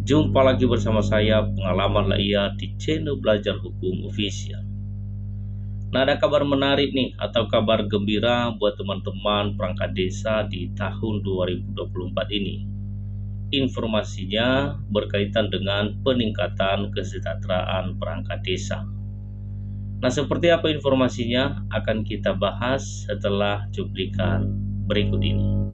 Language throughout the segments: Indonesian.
Jumpa lagi bersama saya, Pengalaman Laia di channel Belajar Hukum Official. Nah, ada kabar menarik nih atau kabar gembira buat teman-teman perangkat desa di tahun 2024 ini. Informasinya berkaitan dengan peningkatan kesejahteraan perangkat desa. Nah, seperti apa informasinya akan kita bahas setelah cuplikan berikut ini.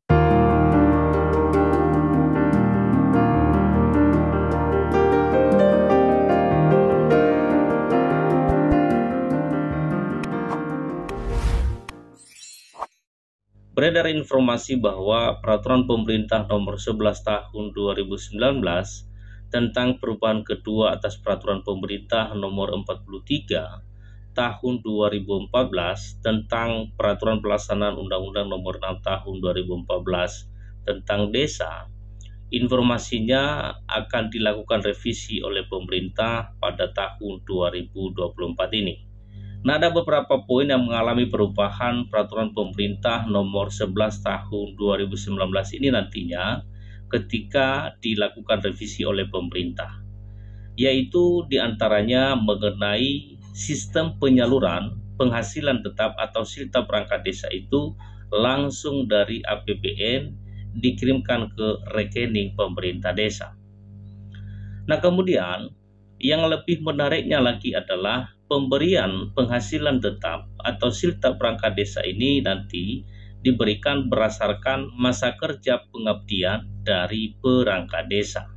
Beredar informasi bahwa Peraturan Pemerintah Nomor 11 Tahun 2019 tentang perubahan kedua atas Peraturan Pemerintah Nomor 43 Tahun 2014 tentang Peraturan Pelaksanaan Undang-Undang Nomor 6 Tahun 2014 tentang Desa, informasinya akan dilakukan revisi oleh pemerintah pada tahun 2024 ini. Nah, ada beberapa poin yang mengalami perubahan Peraturan Pemerintah Nomor 11 Tahun 2019 ini nantinya ketika dilakukan revisi oleh pemerintah, yaitu diantaranya mengenai sistem penyaluran penghasilan tetap atau silta perangkat desa itu langsung dari APBN dikirimkan ke rekening pemerintah desa. Nah, kemudian yang lebih menariknya lagi adalah pemberian penghasilan tetap atau silta perangkat desa ini nanti diberikan berdasarkan masa kerja pengabdian dari perangkat desa.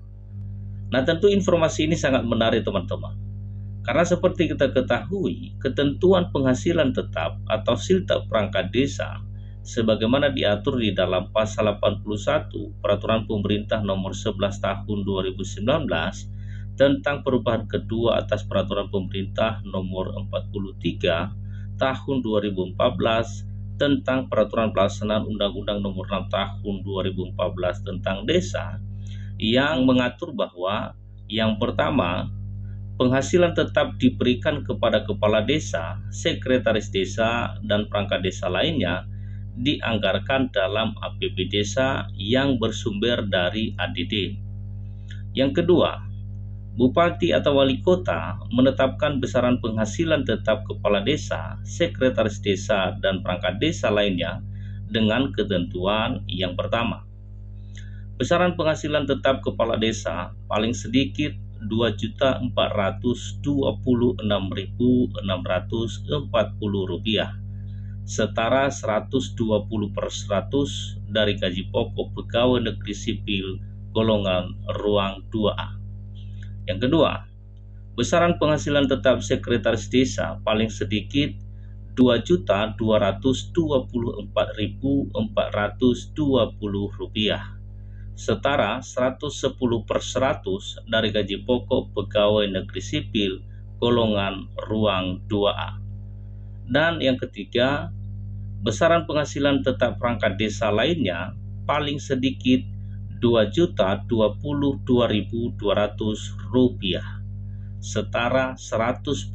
Nah, tentu informasi ini sangat menarik teman-teman. Karena seperti kita ketahui, ketentuan penghasilan tetap atau silta perangkat desa sebagaimana diatur di dalam pasal 81 Peraturan Pemerintah Nomor 11 Tahun 2019 tentang perubahan kedua atas Peraturan Pemerintah Nomor 43 Tahun 2014 tentang Peraturan Pelaksanaan Undang-Undang Nomor 6 Tahun 2014 tentang Desa, yang mengatur bahwa yang pertama, penghasilan tetap diberikan kepada kepala desa, sekretaris desa, dan perangkat desa lainnya dianggarkan dalam APB desa yang bersumber dari ADD. Yang kedua, Bupati atau Wali Kota menetapkan besaran penghasilan tetap kepala desa, sekretaris desa, dan perangkat desa lainnya dengan ketentuan yang pertama. Besaran penghasilan tetap kepala desa paling sedikit Rp2.426.640 setara 120% dari gaji pokok pegawai negeri sipil golongan ruang 2A. Yang kedua, besaran penghasilan tetap sekretaris desa paling sedikit Rp2.224.420 setara 110% dari gaji pokok pegawai negeri sipil golongan ruang 2A. Dan yang ketiga, besaran penghasilan tetap perangkat desa lainnya paling sedikit Rp2.022.200 setara 100%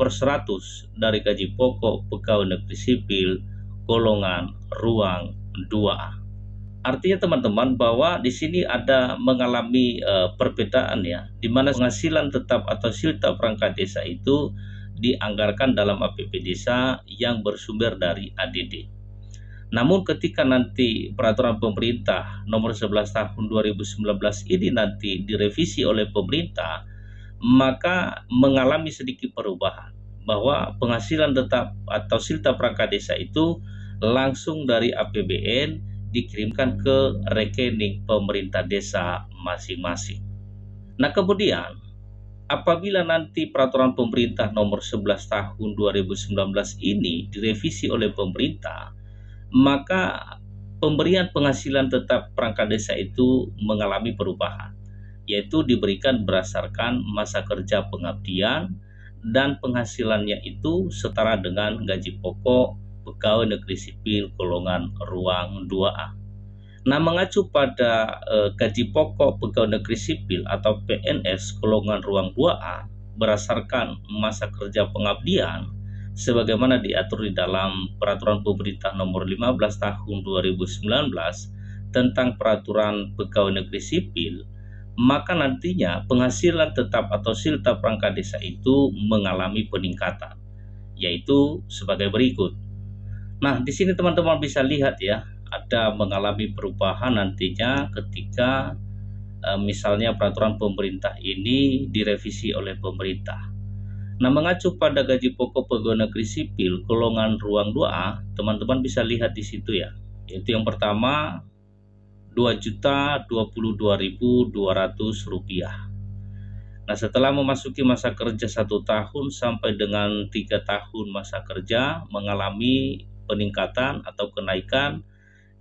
dari gaji pokok pegawai negeri sipil golongan ruang 2A. Artinya teman-teman bahwa di sini ada mengalami perbedaan ya, di mana penghasilan tetap atau silta perangkat desa itu dianggarkan dalam APB desa yang bersumber dari ADD. Namun ketika nanti Peraturan Pemerintah Nomor 11 Tahun 2019 ini nanti direvisi oleh pemerintah, maka mengalami sedikit perubahan bahwa penghasilan tetap atau silta perangkat desa itu langsung dari APBN dikirimkan ke rekening pemerintah desa masing-masing. Nah, kemudian apabila nanti Peraturan Pemerintah Nomor 11 Tahun 2019 ini direvisi oleh pemerintah, maka pemberian penghasilan tetap perangkat desa itu mengalami perubahan, yaitu diberikan berdasarkan masa kerja pengabdian dan penghasilannya itu setara dengan gaji pokok pegawai negeri sipil golongan ruang 2A. Nah, mengacu pada gaji pokok pegawai negeri sipil atau PNS golongan ruang 2A berdasarkan masa kerja pengabdian sebagaimana diatur di dalam Peraturan Pemerintah Nomor 15 Tahun 2019 tentang Peraturan Pegawai Negeri Sipil, maka nantinya penghasilan tetap atau silta perangkat desa itu mengalami peningkatan, yaitu sebagai berikut. Nah, di sini teman-teman bisa lihat ya, ada mengalami perubahan nantinya ketika misalnya peraturan pemerintah ini direvisi oleh pemerintah. Nah, mengacu pada gaji pokok pegawai negeri sipil golongan ruang 2A, teman-teman bisa lihat di situ ya. Yaitu yang pertama Rp2.022.200. Nah, setelah memasuki masa kerja 1 tahun sampai dengan 3 tahun masa kerja mengalami peningkatan atau kenaikan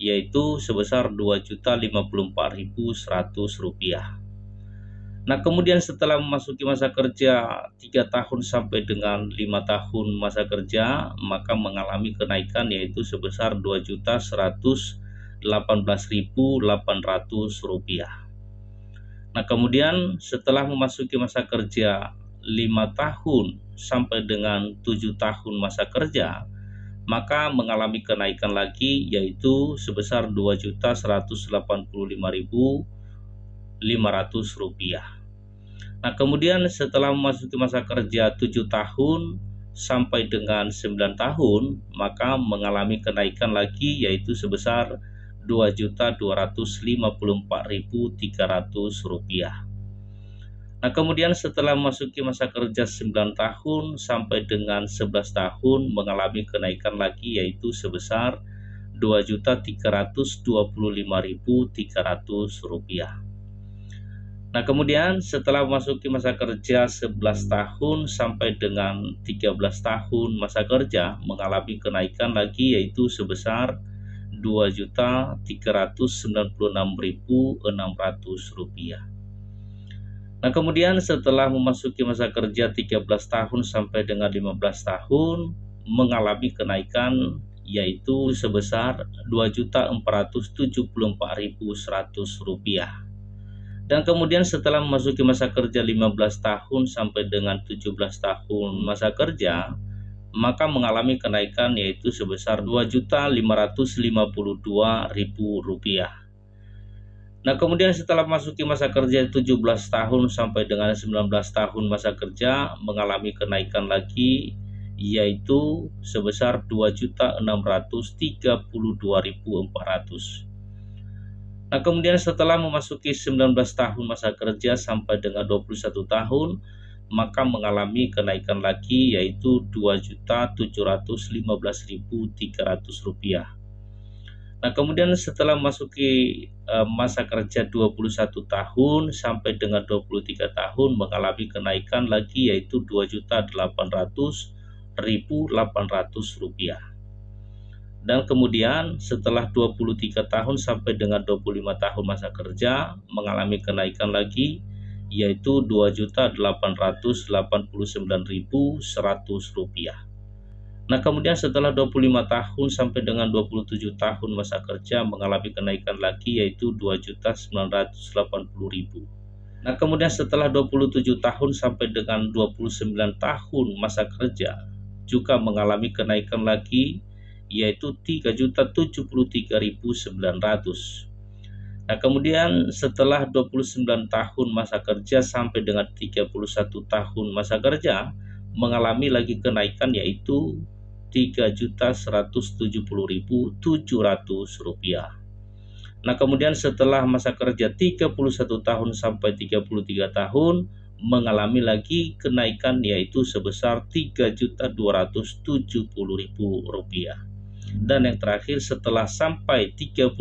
yaitu sebesar Rp2.054.100. Nah, kemudian setelah memasuki masa kerja 3 tahun sampai dengan 5 tahun masa kerja, maka mengalami kenaikan yaitu sebesar Rp2.118.800. Nah, kemudian setelah memasuki masa kerja 5 tahun sampai dengan 7 tahun masa kerja, maka mengalami kenaikan lagi yaitu sebesar Rp2.185.500. Nah, kemudian setelah memasuki masa kerja 7 tahun sampai dengan 9 tahun, maka mengalami kenaikan lagi yaitu sebesar Rp2.254.300. Nah, kemudian setelah memasuki masa kerja 9 tahun sampai dengan 11 tahun mengalami kenaikan lagi yaitu sebesar Rp2.325.300. Nah, kemudian setelah memasuki masa kerja 11 tahun sampai dengan 13 tahun masa kerja mengalami kenaikan lagi yaitu sebesar Rp2.396.600. Nah, kemudian setelah memasuki masa kerja 13 tahun sampai dengan 15 tahun mengalami kenaikan yaitu sebesar Rp2.474.100. Dan kemudian setelah memasuki masa kerja 15 tahun sampai dengan 17 tahun masa kerja, maka mengalami kenaikan yaitu sebesar Rp2.552.000. Nah, kemudian setelah memasuki masa kerja 17 tahun sampai dengan 19 tahun masa kerja, mengalami kenaikan lagi yaitu sebesar Rp2.632.400. Nah, kemudian setelah memasuki 19 tahun masa kerja sampai dengan 21 tahun, maka mengalami kenaikan lagi yaitu Rp2.715.300. Nah, kemudian setelah memasuki masa kerja 21 tahun sampai dengan 23 tahun mengalami kenaikan lagi yaitu Rp2.800.800. Dan kemudian setelah 23 tahun sampai dengan 25 tahun masa kerja mengalami kenaikan lagi yaitu Rp2.889.100. Nah, kemudian setelah 25 tahun sampai dengan 27 tahun masa kerja mengalami kenaikan lagi yaitu Rp2.980.000. Nah, kemudian setelah 27 tahun sampai dengan 29 tahun masa kerja juga mengalami kenaikan lagi yaitu Rp3.073.900. Nah, kemudian setelah 29 tahun masa kerja sampai dengan 31 tahun masa kerja mengalami lagi kenaikan yaitu Rp3.170.700. Nah, kemudian setelah masa kerja 31 tahun sampai 33 tahun mengalami lagi kenaikan yaitu sebesar Rp3.270.000. Dan yang terakhir setelah sampai 33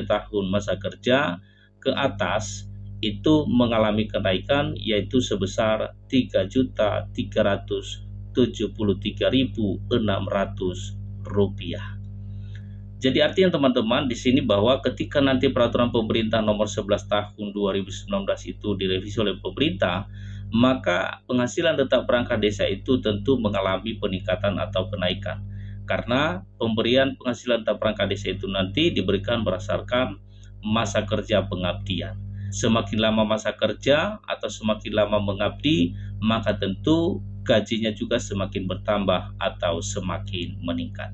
tahun masa kerja ke atas itu mengalami kenaikan yaitu sebesar Rp3.473.600. Jadi artinya teman-teman di sini bahwa ketika nanti peraturan pemerintah nomor 11 tahun 2019 itu direvisi oleh pemerintah, maka penghasilan tetap perangkat desa itu tentu mengalami peningkatan atau kenaikan. Karena pemberian penghasilan tetap perangkat desa itu nanti diberikan berdasarkan masa kerja pengabdian. Semakin lama masa kerja atau semakin lama mengabdi, maka tentu gajinya juga semakin bertambah atau semakin meningkat.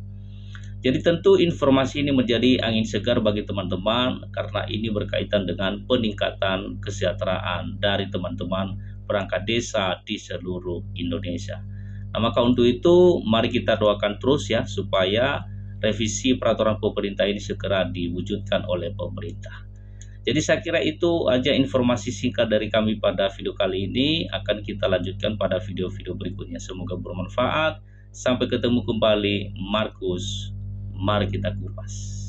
Jadi tentu informasi ini menjadi angin segar bagi teman-teman karena ini berkaitan dengan peningkatan kesejahteraan dari teman-teman perangkat desa di seluruh Indonesia. Nah, maka untuk itu mari kita doakan terus ya supaya revisi peraturan pemerintah ini segera diwujudkan oleh pemerintah. Jadi saya kira itu aja informasi singkat dari kami pada video kali ini. Akan kita lanjutkan pada video-video berikutnya. Semoga bermanfaat. Sampai ketemu kembali. Markus, mari kita kupas.